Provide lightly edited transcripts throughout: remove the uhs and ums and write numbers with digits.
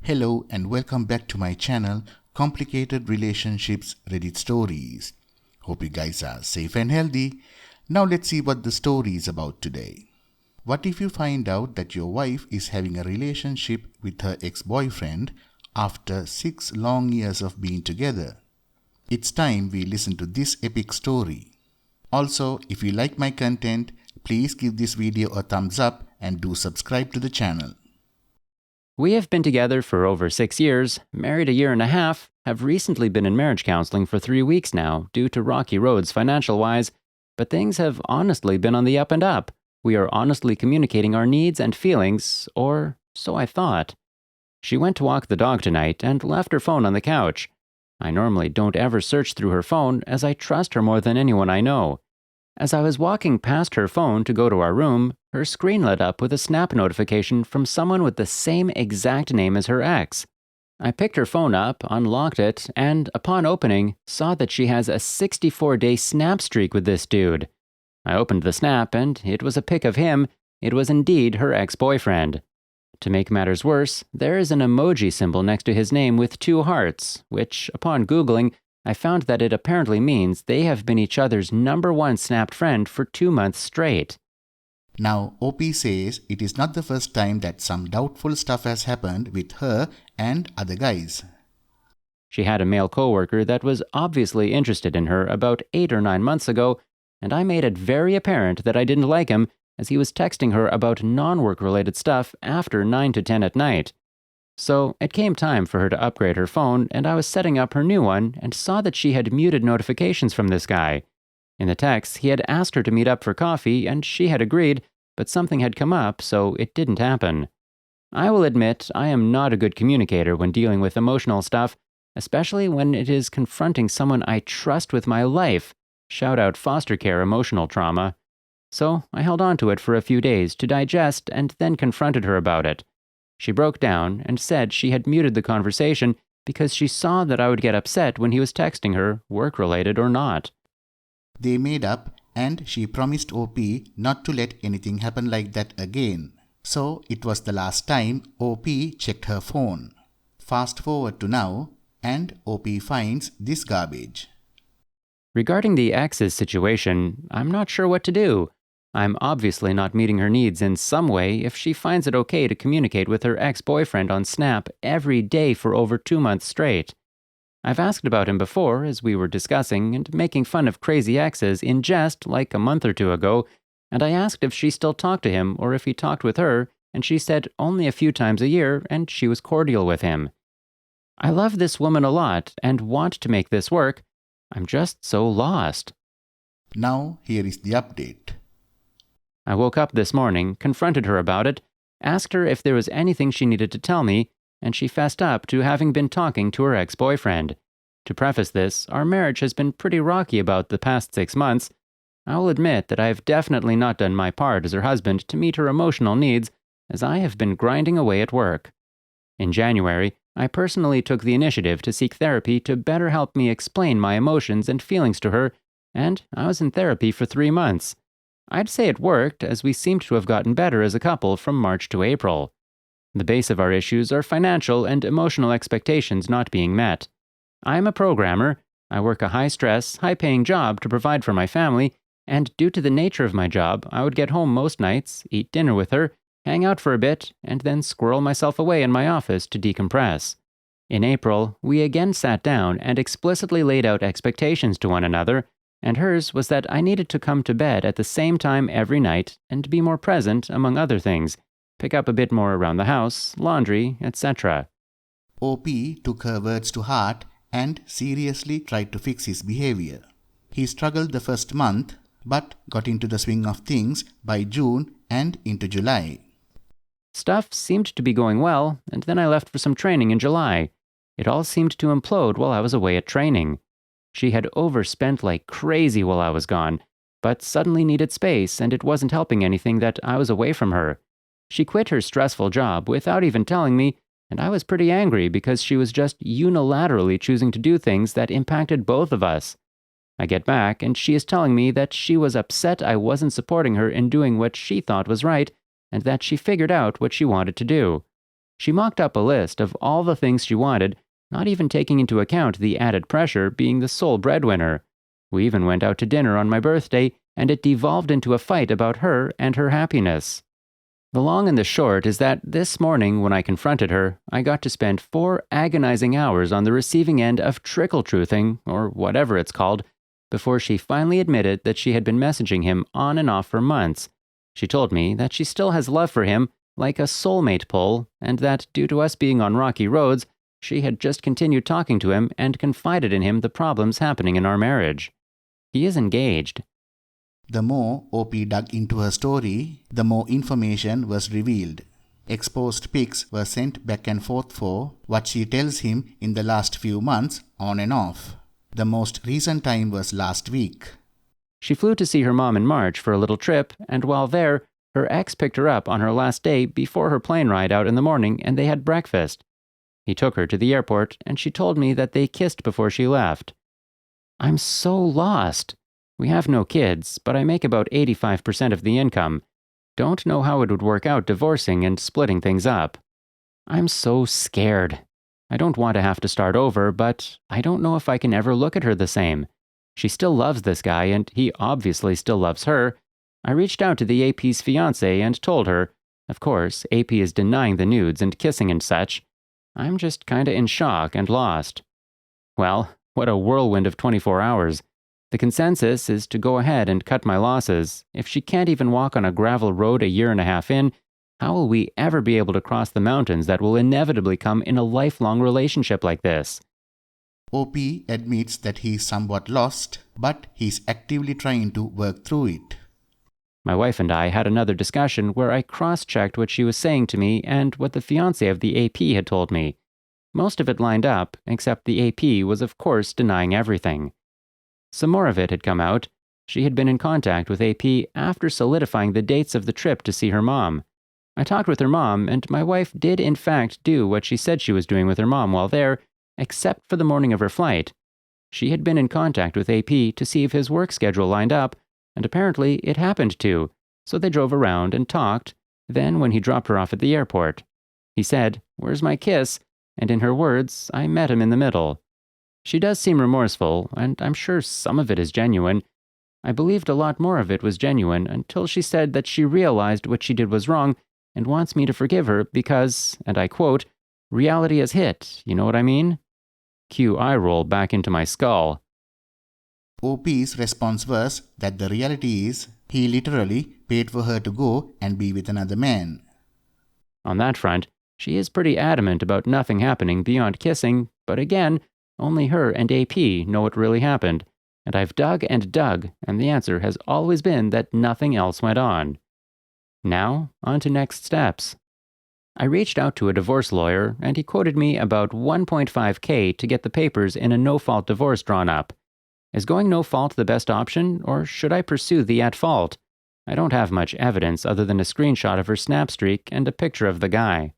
Hello and welcome back to my channel, Complicated Relationships Reddit Stories. Hope you guys are safe and healthy. Now let's see what the story is about today. What if you find out that your wife is having a relationship with her ex-boyfriend after 6 long years of being together? It's time we listen to this epic story. Also, if you like my content, please give this video a thumbs up and do subscribe to the channel. We have been together for over 6 years, married a year and a half, have recently been in marriage counseling for 3 weeks now due to rocky roads financial-wise, but things have honestly been on the up and up. We are honestly communicating our needs and feelings, or so I thought. She went to walk the dog tonight and left her phone on the couch. I normally don't ever search through her phone as I trust her more than anyone I know. As I was walking past her phone to go to our room, her screen lit up with a Snap notification from someone with the same exact name as her ex. I picked her phone up, unlocked it, and, upon opening, saw that she has a 64-day Snap streak with this dude. I opened the Snap and it was a pic of him. It was indeed her ex-boyfriend. To make matters worse, there is an emoji symbol next to his name with 2 hearts, which, upon Googling, I found that it apparently means they have been each other's #1 Snapped friend for 2 months straight. Now, OP says it is not the first time that some doubtful stuff has happened with her and other guys. She had a male coworker that was obviously interested in her about 8 or 9 months ago, and I made it very apparent that I didn't like him as he was texting her about non-work related stuff after 9 to 10 at night. So it came time for her to upgrade her phone, and I was setting up her new one and saw that she had muted notifications from this guy. In the text, he had asked her to meet up for coffee, and she had agreed, but something had come up, so it didn't happen. I will admit I am not a good communicator when dealing with emotional stuff, especially when it is confronting someone I trust with my life. Shout out foster care emotional trauma. So I held on to it for a few days to digest and then confronted her about it. She broke down and said she had muted the conversation because she saw that I would get upset when he was texting her, work-related or not. They made up and she promised OP not to let anything happen like that again. So it was the last time OP checked her phone. Fast forward to now and OP finds this garbage. Regarding the ex's situation, I'm not sure what to do. I'm obviously not meeting her needs in some way if she finds it okay to communicate with her ex-boyfriend on Snap every day for over 2 months straight. I've asked about him before as we were discussing and making fun of crazy exes in jest like a month or 2 ago, and I asked if she still talked to him or if he talked with her, and she said only a few times a year and she was cordial with him. I love this woman a lot and want to make this work. I'm just so lost. Now here is the update. I woke up this morning, confronted her about it, asked her if there was anything she needed to tell me, and she fessed up to having been talking to her ex-boyfriend. To preface this, our marriage has been pretty rocky about the past 6 months. I will admit that I have definitely not done my part as her husband to meet her emotional needs, as I have been grinding away at work. In January, I personally took the initiative to seek therapy to better help me explain my emotions and feelings to her, and I was in therapy for 3 months. I'd say it worked, as we seemed to have gotten better as a couple from March to April. The base of our issues are financial and emotional expectations not being met. I am a programmer. I work a high-stress, high-paying job to provide for my family, and due to the nature of my job, I would get home most nights, eat dinner with her, hang out for a bit, and then squirrel myself away in my office to decompress. In April, we again sat down and explicitly laid out expectations to one another, and hers was that I needed to come to bed at the same time every night and be more present, among other things, pick up a bit more around the house, laundry, etc. OP took her words to heart and seriously tried to fix his behavior. He struggled the first month, but got into the swing of things by June and into July. Stuff seemed to be going well, and then I left for some training in July. It all seemed to implode while I was away at training. She had overspent like crazy while I was gone, but suddenly needed space, and it wasn't helping anything that I was away from her. She quit her stressful job without even telling me, and I was pretty angry because she was just unilaterally choosing to do things that impacted both of us. I get back, and she is telling me that she was upset I wasn't supporting her in doing what she thought was right, and that she figured out what she wanted to do. She mocked up a list of all the things she wanted, not even taking into account the added pressure being the sole breadwinner. We even went out to dinner on my birthday, and it devolved into a fight about her and her happiness. The long and the short is that this morning, when I confronted her, I got to spend 4 agonizing hours on the receiving end of trickle-truthing, or whatever it's called, before she finally admitted that she had been messaging him on and off for months. She told me that she still has love for him, like a soulmate pull, and that due to us being on rocky roads, she had just continued talking to him and confided in him the problems happening in our marriage. He is engaged. The more OP dug into her story, the more information was revealed. Exposed pics were sent back and forth for what she tells him in the last few months, on and off. The most recent time was last week. She flew to see her mom in March for a little trip, and while there, her ex picked her up on her last day before her plane ride out in the morning, and they had breakfast. He took her to the airport, and she told me that they kissed before she left. I'm so lost. We have no kids, but I make about 85% of the income. Don't know how it would work out divorcing and splitting things up. I'm so scared. I don't want to have to start over, but I don't know if I can ever look at her the same. She still loves this guy, and he obviously still loves her. I reached out to the AP's fiancé and told her. Of course, AP is denying the nudes and kissing and such. I'm just kinda in shock and lost. Well, what a whirlwind of 24 hours. The consensus is to go ahead and cut my losses. If she can't even walk on a gravel road a year and a half in, how will we ever be able to cross the mountains that will inevitably come in a lifelong relationship like this? OP admits that he is somewhat lost, but he's actively trying to work through it. My wife and I had another discussion where I cross-checked what she was saying to me and what the fiancé of the AP had told me. Most of it lined up, except the AP was of course denying everything. Some more of it had come out. She had been in contact with AP after solidifying the dates of the trip to see her mom. I talked with her mom, and my wife did in fact do what she said she was doing with her mom while there, except for the morning of her flight. She had been in contact with AP to see if his work schedule lined up, and apparently it happened to, so they drove around and talked. Then when he dropped her off at the airport, he said, "Where's my kiss?" And in her words, I met him in the middle. She does seem remorseful, and I'm sure some of it is genuine. I believed a lot more of it was genuine until she said that she realized what she did was wrong and wants me to forgive her because, and I quote, "reality has hit, you know what I mean?" Cue eye roll back into my skull. OP's response was that the reality is he literally paid for her to go and be with another man. On that front, she is pretty adamant about nothing happening beyond kissing, but again, only her and AP know what really happened, and I've dug and dug, and the answer has always been that nothing else went on. Now, on to next steps. I reached out to a divorce lawyer, and he quoted me about $1.5K to get the papers in a no-fault divorce drawn up. Is going no-fault the best option, or should I pursue the at-fault? I don't have much evidence other than a screenshot of her Snapstreak and a picture of the guy.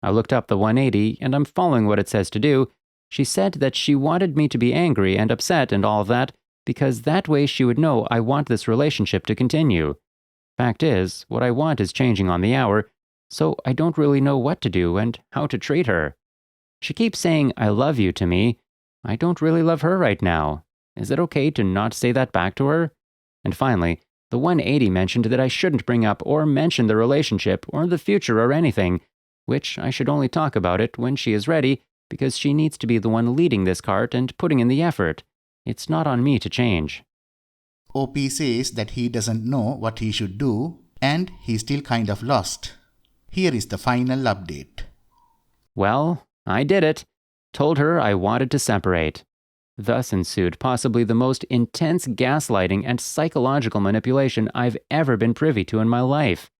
I looked up the 180, and I'm following what it says to do. She said that she wanted me to be angry and upset and all of that, because that way she would know I want this relationship to continue. Fact is, what I want is changing on the hour, so I don't really know what to do and how to treat her. She keeps saying "I love you" to me. I don't really love her right now. Is it okay to not say that back to her? And finally, the 180 mentioned that I shouldn't bring up or mention the relationship or the future or anything, which I should only talk about it when she is ready, because she needs to be the one leading this cart and putting in the effort. It's not on me to change. OP says that he doesn't know what he should do, and he's still kind of lost. Here is the final update. Well, I did it. Told her I wanted to separate. Thus ensued possibly the most intense gaslighting and psychological manipulation I've ever been privy to in my life.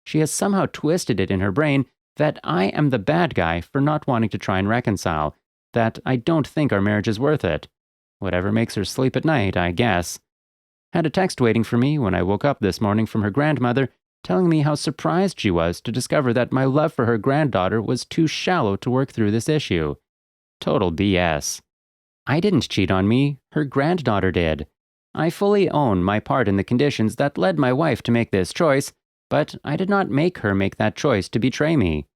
She has somehow twisted it in her brain that I am the bad guy for not wanting to try and reconcile, that I don't think our marriage is worth it. Whatever makes her sleep at night, I guess. Had a text waiting for me when I woke up this morning from her grandmother, telling me how surprised she was to discover that my love for her granddaughter was too shallow to work through this issue. Total BS. I didn't cheat on me, her granddaughter did. I fully own my part in the conditions that led my wife to make this choice, but I did not make her make that choice to betray me.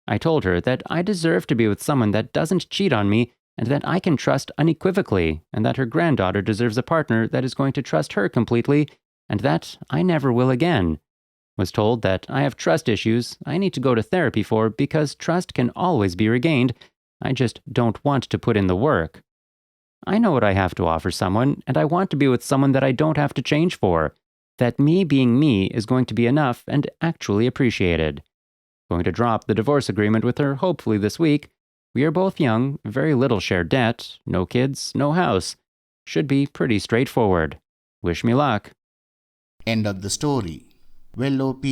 I told her that I deserve to be with someone that doesn't cheat on me and that I can trust unequivocally, and that her granddaughter deserves a partner that is going to trust her completely, and that I never will again. Was told that I have trust issues I need to go to therapy for because trust can always be regained. I just don't want to put in the work. I know what I have to offer someone, and I want to be with someone that I don't have to change for. That me being me is going to be enough and actually appreciated. Going to drop the divorce agreement with her hopefully this week. We are both young, very little shared debt, no kids, no house. Should be pretty straightforward. Wish me luck. End of the story. Well, OP,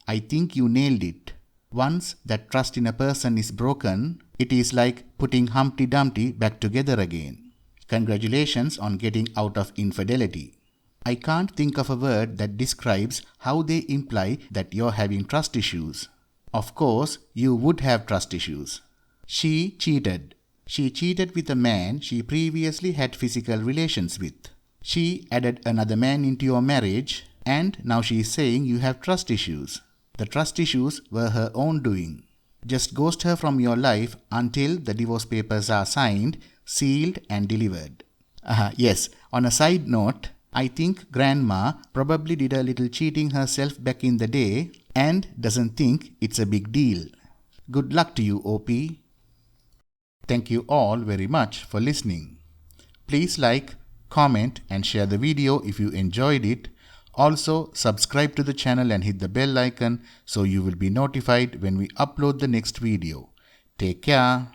I think you nailed it. Once that trust in a person is broken, it is like putting Humpty Dumpty back together again. Congratulations on getting out of infidelity. I can't think of a word that describes how they imply that you're having trust issues. Of course, you would have trust issues. She cheated. She cheated with a man she previously had physical relations with. She added another man into your marriage, and now she is saying you have trust issues. The trust issues were her own doing. Just ghost her from your life until the divorce papers are signed, sealed and delivered. Yes, on a side note, I think Grandma probably did a little cheating herself back in the day and doesn't think it's a big deal. Good luck to you, OP. Thank you all very much for listening. Please like, comment and share the video if you enjoyed it. Also, subscribe to the channel and hit the bell icon so you will be notified when we upload the next video. Take care.